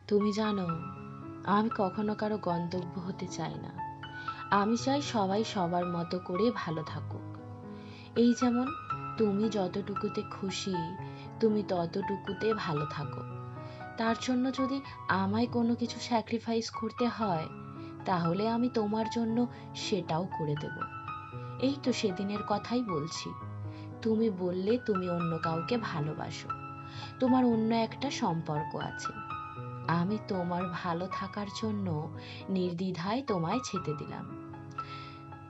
তুমি জানো, আমি কখনো কারো গন্তব্য হতে চাই না। আমি চাই সবাই সবার মতো করে ভালো থাকুক। এই যেমন, তুমি যতটুকুতে খুশি, তুমি ততটুকুতে ভালো থাকো। তার জন্য যদি আমায় কোনো কিছু স্যাক্রিফাইস করতে হয়, তাহলে আমি তোমার জন্য সেটাও করে দেব। এই তো সেদিনের কথাই বলছি। তুমি বললে তুমি অন্য কাউকে ভালোবাসো, তোমার অন্য একটা সম্পর্ক আছে। আমি তোমার ভালো থাকার জন্য নির্দ্বিধায় তোমায় যেতে দিলাম।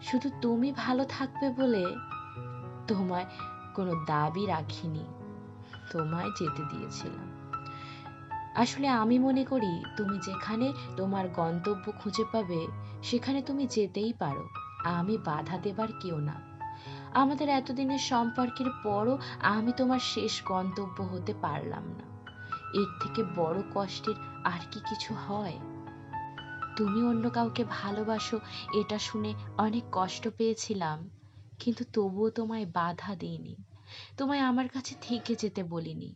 শুধু তুমি ভালো থাকবে বলে তোমায় কোনো দাবি রাখিনি, তোমায় যেতে দিয়েছিলাম। আসলে আমি মনে করি তুমি যেখানে তোমার গন্তব্য খুঁজে পাবে, সেখানে তুমি যেতেই পারো। আমি বাধা দেবার কেউ না। আমাদের এতদিনের সম্পর্কের পরও আমি তোমার শেষ গন্তব্য হতে পারলাম না। এর থেকে বড় কষ্টের আর কি কিছু হয়? তুমি অন্য কাউকে ভালোবাসো, এটা শুনে অনেক কষ্ট পেয়েছিলাম, কিন্তু তবুও তোমায় বাধা দিইনি। তোমায় আমার কাছে থেকে যেতে বলিনি,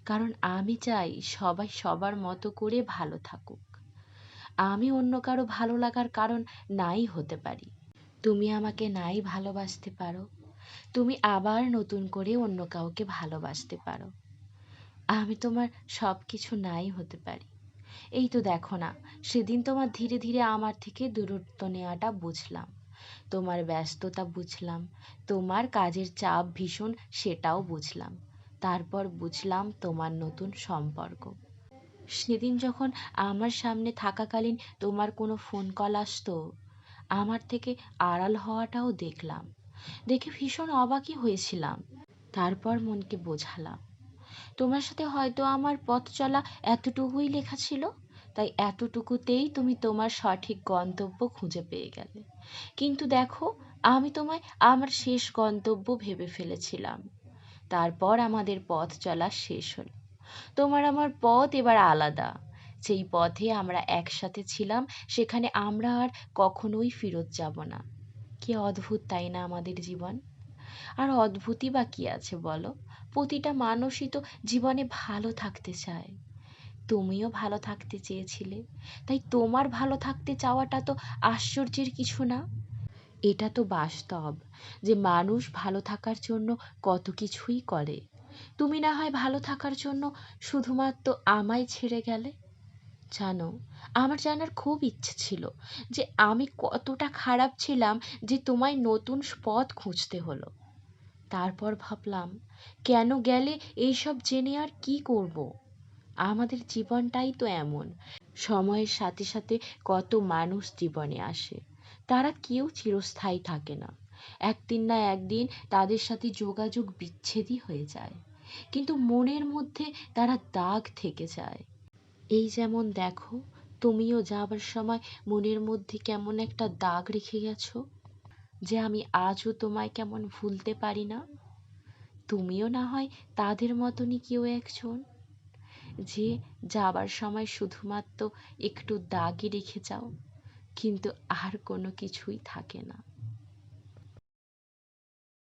কারণ আমি চাই সবাই সবার মতো করে ভালো থাকুক। আমি অন্য কারো ভালো লাগার কারণ নাই হতে পারি। তুমি আমাকে নাই ভালোবাসতে পারো, তুমি আবার নতুন করে অন্য কাউকে ভালোবাসতে পারো। আমি তোমার সব কিছু নাই হতে পারি। এই তো দেখো না, সেদিন তোমার ধীরে ধীরে আমার থেকে দূরত্ব নেওয়াটা বুঝলাম। তোমার ব্যস্ততা বুঝলাম, তোমার কাজের চাপ ভীষণ, সেটাও বুঝলাম। তারপর বুঝলাম তোমার নতুন সম্পর্ক। সেদিন যখন আমার সামনে থাকাকালীন তোমার কোনো ফোন কল আসতো, আমার থেকে আড়াল হওয়াটাও দেখলাম। দেখে ভীষণ অবাকই হয়েছিলাম। তারপর মনকে বোঝালাম, তোমার সাথে হয়তো আমার পথ চলা এতটুকুই লেখা ছিল, তাই এতটুকুতেই তুমি তোমার সঠিক গন্তব্য খুঁজে পেয়ে গেলে। কিন্তু দেখো, আমি তোমায় আমার শেষ গন্তব্য ভেবে ফেলেছিলাম। তারপর আমাদের পথ চলা শেষ হলো। তোমার আমার পথ এবার আলাদা। যেই পথে আমরা একসাথে ছিলাম, সেখানে আমরা আর কখনোই ফেরত যাব না। কি অদ্ভুত, তাই না আমাদের জীবন? আর অদ্ভুতই বা কি আছে বলো? প্রতিটা মানুষই তো জীবনে ভালো থাকতে চায়। তুমিও ভালো থাকতে চেয়েছিলে, তাই তোমার ভালো থাকতে চাওয়াটা তো আশ্চর্যের কিছু না। এটা তো বাস্তব যে মানুষ ভালো থাকার জন্য কত কিছুই করে। তুমি না হয় ভালো থাকার জন্য শুধুমাত্র আমায় ছেড়ে গেলে। জানো, আমার জানার খুব ইচ্ছে ছিল যে আমি কতটা খারাপ ছিলাম যে তোমায় নতুন পথ খুঁজতে হলো। তারপর ভাবলাম, কেন গেলে এইসব জেনে আর কি করব? আমাদের জীবনটাই তো এমন। সময়ের সাথে সাথে কত মানুষ জীবনে আসে, তারা কেউ চিরস্থায়ী থাকে না। একদিন না একদিন তাদের সাথে যোগাযোগ বিচ্ছেদই হয়ে যায়, কিন্তু মনের মধ্যে তারা দাগ থেকে যায়। এই যেমন দেখো, তুমিও যাবার সময় মনের মধ্যে কেমন একটা দাগ রেখে গেছো, যে আমি আজও তোমায় কেমন ভুলতে পারি না। তুমিও না হয় তাদের মতনই কেউ একজন, যে যাবার সময় শুধুমাত্র একটু দাগই রেখে যাও, কিন্তু আর কোনো কিছুই থাকে না।